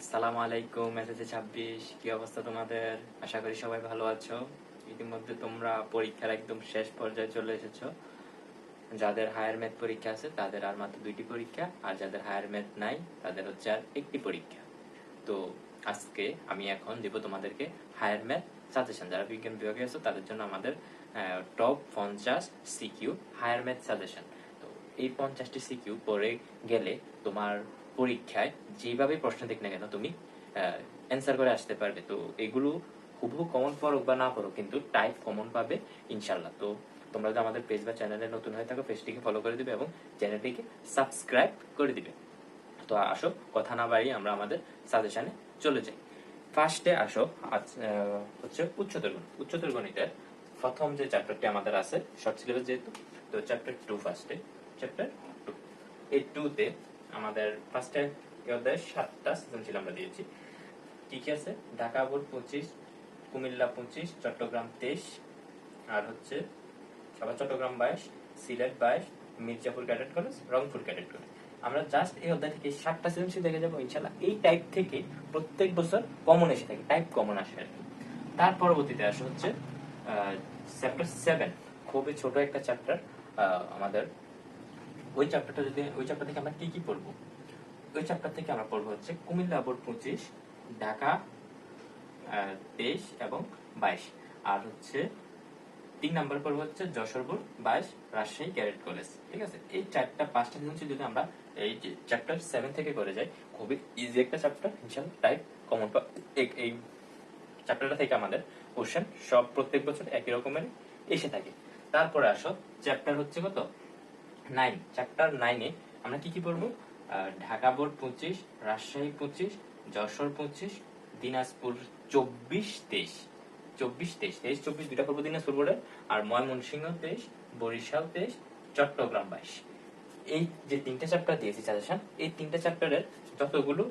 আসসালামু আলাইকুম। মেসেজে 26 কি অবস্থা তোমাদের? আশা করি সবাই ভালো আছো। ইতিমধ্যে তোমরা পরীক্ষার একদম শেষ পর্যায়ে চলে এসেছো। যাদের হায়ার ম্যাথ পরীক্ষা আছে তাদের আর মাত্র 2টি পরীক্ষা, আর যাদের হায়ার ম্যাথ নাই তাদের হচ্ছে আর 1টি পরীক্ষা। তো আজকে আমি এখন দেব তোমাদেরকে হায়ার ম্যাথ সাজেশন। যারা বিজ্ঞান বিভাগে আছো তাদের জন্য আমাদের top 50 C Q higher math suggestion. তো এই 50টি সিকিউ পড়ে গেলে তোমার পরীক্ষায় যেভাবে প্রশ্ন দেখ না কেন তুমি অ্যান্সার করে আসতে পারবে। তো এগুলো হুবহু কমন পড়ুক বা না পড়ুক, কিন্তু টাইপ কমন পাবে ইনশাল্লাহ। তো তোমরা যদি আমাদের পেজ বা চ্যানেলে নতুন হয়ে থাকো, পেজটিকে ফলো করে দিবে এবং চ্যানেলটিকে সাবস্ক্রাইব করে দিবে। তো আসো কথা না বাড়িয়ে আমরা আমাদের সাজেশনে চলে যাই। ফার্স্টে আসো হচ্ছে উচ্চতর গণিতের প্রথম যে চ্যাপ্টারটি আমাদের আছে, শর্ট সিলেবাস যেহেতু, তো চ্যাপ্টার 2 ফার্স্টে, চ্যাপ্টার 2। এই 2তে আমাদের ফার্স্টে এই অধ্যায়ে 7টা সৃজনশীল আমরা দিয়েছি। কি কি আছে? ঢাকা বোর্ড 25, কুমিল্লা 25, চট্টগ্রাম 23, আর হচ্ছে আবার Chattogram 22, Sylhet 22, Mirzapur cadet college, Rangpur cadet college. আমরা জাস্ট এই অধ্যায় থেকে 7টা সৃজনশীল দেখে যাবো ইনশাল্লাহ। এই টাইপ থেকে প্রত্যেক বছর কমন এসে থাকে, টাইপ কমন আসে আর কি। তার পরবর্তীতে আসে হচ্ছে চ্যাপ্টার 7, খুবই ছোট একটা চ্যাপ্টার আমাদের। ওই চ্যাপ্টার থেকে আমরা কি কি পড়বো? ওই চ্যাপ্টার থেকে আমরা পড়বো হচ্ছে কুমিল্লা বোর্ড 25, ঢাকা 23 এবং 22, আর হচ্ছে 3 নাম্বার পর্ব হচ্ছে Jessore board 22, Rajshahi cadet college. ঠিক আছে, এই 5টা সৃজনশীল যদি আমরা এই চ্যাপ্টার 7 থেকে করে যাই, খুবই ইজি একটা চ্যাপ্টার ইনশাআল্লাহ, টাইপ কমন। এই চ্যাপ্টারটা থেকে আমাদের কোশ্চেন সব প্রত্যেক বছর একই রকমের এসে থাকে। তারপরে আসো চ্যাপ্টার হচ্ছে কত, 9। চ্যাপ্টার 9-এ আমরা কি কি পড়বো? ঢাকা বোর্ড 25, রাজশাহী 25, যশোর 25, দিনাজপুর 24, 23, 24 দুইটা পড়বো দিনাজপুর বোর্ডের, আর ময়মনসিংহ 23, বরিশাল 23, চট্টগ্রাম 22। এই যে 3টে চ্যাপ্টার দিয়েছি সাজেশন, এই 3টে চ্যাপ্টারের যতগুলো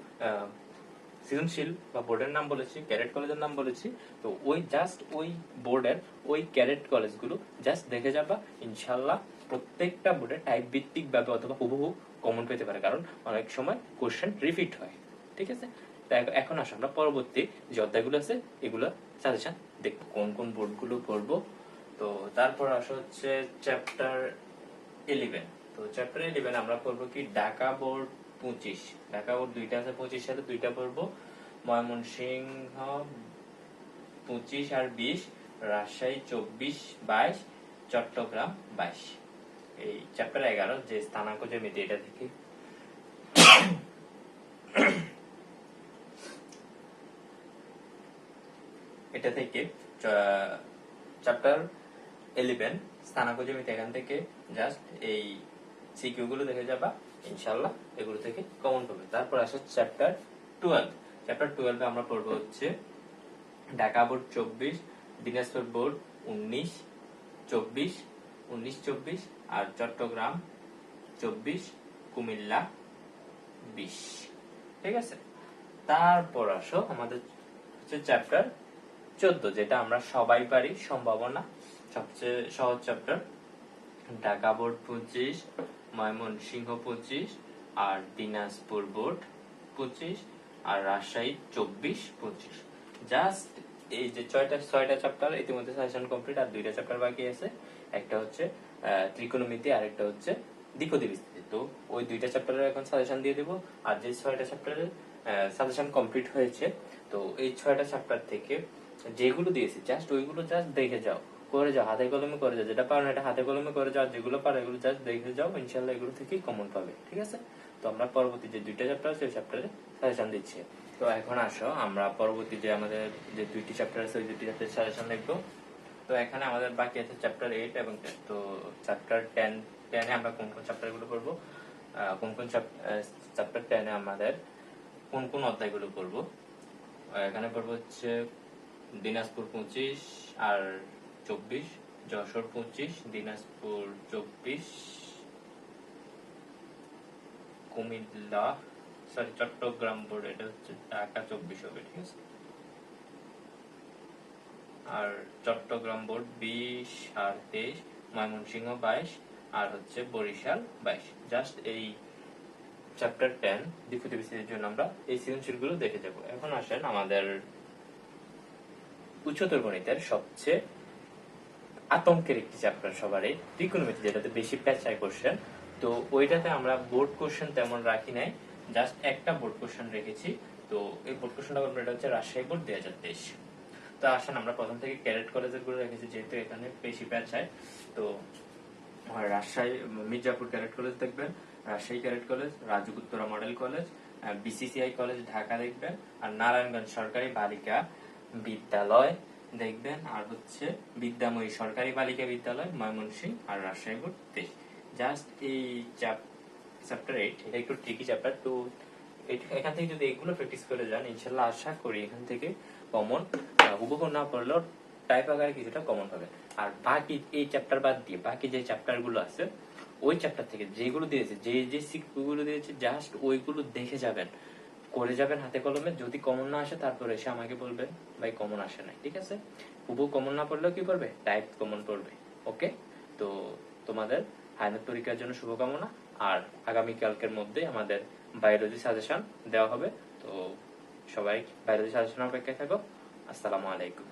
সৃজনশীল বা বোর্ডের নাম বলেছি, ক্যাডেট কলেজের নাম বলেছি, তো ওই বোর্ডের ওই ক্যাডেট কলেজগুলো জাস্ট দেখে যাবা ইনশাল্লাহ। প্রত্যেকটা বোর্ডে টাইপ ভিত্তিক ভাবে অথবা হুবহু কমন পেতে পারে, কারণ অনেক সময় কোশ্চেন রিপিট হয়। ঠিক আছে, তাই এখন আসো আমরা পরবর্তী যে অধ্যায়গুলো আছে এগুলো সাজেশন দেখবো, কোন কোন বোর্ডগুলো পড়বো। তো তারপর আসা হচ্ছে চ্যাপ্টার 11। তো চ্যাপ্টার 11 আমরা পড়বো কি, ঢাকা বোর্ড 25। ঢাকা বোর্ড 2টা আছে 25 সালে, 2টা পড়বো। ময়মনসিংহ 25 আর 20, রাজশাহী 24, 22, চট্টগ্রাম 22। এই চ্যাপ্টার 11 যে স্থানাঙ্ক জ্যামিতি, এটা থেকে চ্যাপ্টার 11 স্থানাঙ্ক জ্যামিতি, এখান থেকে জাস্ট এই সিকিউ গুলো দেখে যাবা ইনশাআল্লাহ, এগুলো থেকে কমন পাবে। তারপর আসে চ্যাপ্টার 12। চ্যাপ্টার 12 এ আমরা পড়বো হচ্ছে ঢাকা বোর্ড 24, দিনাজপুর বোর্ড 19, 24, আর চট্টগ্রাম 24, কুমিল্লা 20। ঠিক আছে, তারপর আসো আমাদের হচ্ছে চ্যাপ্টার 14, যেটা আমরা সবাই পারি, সম্ভাবনা, সবচেয়ে সহজ চ্যাপ্টার। ঢাকা বোর্ড 25, ময়মনসিংহ 25, আর দিনাজপুর বোর্ড 25, আর রাজশাহী 24, 25। জাস্ট এই যে ছয়টা চ্যাপ্টার ইতিমধ্যে সাজেশন কমপ্লিট, আর 2টা চ্যাপ্টার বাকি আছে। একটা হচ্ছে ত্রিকোণমিতি, আর একটা হচ্ছে দ্বিপদী বিস্তৃতি। তো ওই 2টা চ্যাপ্টারের এখন সাজেশন দিয়ে দেবো। আর যে 6টা চ্যাপ্টারের সাজেশন কমপ্লিট হয়েছে, তো এই 6টা চ্যাপ্টার থেকে যেগুলো দিয়েছি জাস্ট ওইগুলো জাস্ট দেখে যাও, করে যাও, হাতে কলমে করে যাও। যেটা পারো না এটা হাতে কলমে করে যাও, যেগুলো পারো এগুলো জাস্ট দেখে যাও ইনশাল্লাহ, এগুলো থেকেই কমন পাবে। ঠিক আছে, তো আমরা পরবর্তী যে 2টা চ্যাপ্টার আছে ওই চ্যাপ্টারে সাজেশন দিচ্ছি। তো এখন আসো আমরা পরবর্তী যে আমাদের যে 2টি চ্যাপ্টার আছে ওই 2টি চ্যাপ্টারের সাজেশন দেখবো। তো এখানে আমাদের বাকি আছে চ্যাপ্টার 8 এবং 10। তো চ্যাপ্টার 10 এ আমরা কোন কোন চ্যাপ্টারগুলো পড়বো, কোন কোন চ্যাপ্টার 10 এ আমাদের কোন কোন অধ্যায়গুলো পড়বো। এখানে পড়বো হচ্ছে দিনাজপুর 25 আর 24, যশোর 25, দিনাজপুর 24, কুমিল্লা চট্টগ্রাম বোর্ড, এটা হচ্ছে ঢাকা 24 হবে। ঠিক আছে, আর চট্টগ্রাম বোর্ড 20 আর 23, ময়মনসিংহ 22, আর হচ্ছে বরিশাল 22। জাস্ট এই চ্যাপ্টার 10 দ্বিপদী বিস্তৃতির জন্য আমরা এই সৃজনশীলগুলো দেখে যাব। এখন আসেন আমাদের উচ্চতর গণিতের সবচেয়ে আতঙ্কের একটি চ্যাপ্টার সবারই, ত্রিকোণমিতি, যেটাতে বেশি প্যাচায় কোশ্চেন। তো ওইটাতে আমরা বোর্ড কোশ্চেন তেমন রাখি নাই, জাস্ট একটা বোর্ড কোশ্চেন রেখেছি। তো এই বোর্ড কোশ্চেনটা করবো, এটা হচ্ছে রাজশাহী বোর্ড 2023। তো আসেন আমরা প্রথম থেকে ক্যাডেট কলেজের গুলো রেখেছি, যেহেতু এখানে বেশি প্যাচায়। তো রাজশাহী মির্জাপুর ক্যাডেট কলেজ দেখবেন, Rajshahi cadet college, Raju Uttara model college, BCCI college Dhaka দেখবেন, আর নারায়ণগঞ্জ সরকারি বালিকা বিদ্যালয় দেখবেন, আর হচ্ছে বিদ্যাময়ী সরকারি বালিকা বিদ্যালয় ময়মনসিংহ, আর রাজশাহী বোর্ড 23। জাস্ট এই চ্যাপ্টার 8 এটা একটু ট্রিকি চ্যাপ্টার। তো এখান থেকে যদি এগুলো প্র্যাকটিস করে যান, ইনশাল্লাহ আশা করি এখান থেকে কমন, হুবহু না পড়লেও টাইপ আকারে কিছুটা কমন হবে। আর বাকি এই চ্যাপ্টার বাদ দিয়ে বাকি যে চ্যাপ্টার গুলো আছে, ওই চ্যাপ্টার থেকে যেগুলো দিয়েছে, যে সিকগুলো দিয়েছে, জাস্ট ওইগুলো দেখে যাবেন, করে যাবেন হাতে কলমে। যদি কমন না আসে তারপর এসে আমাকে বলবেন ভাই কমন আসে নাই, ঠিক আছে? হুবহু কমন না পড়লেও কি করবে, টাইপ কমন পড়বে। ওকে, তো তোমাদের হায়ার পরীক্ষার জন্য শুভকামনা। আর আগামীকালকের মধ্যে আমাদের বায়োলজি সাজেশন দেওয়া হবে। তো সবাই বায়োলজি সাজেশন অপেক্ষায় থাকো। আসসালামু আলাইকুম।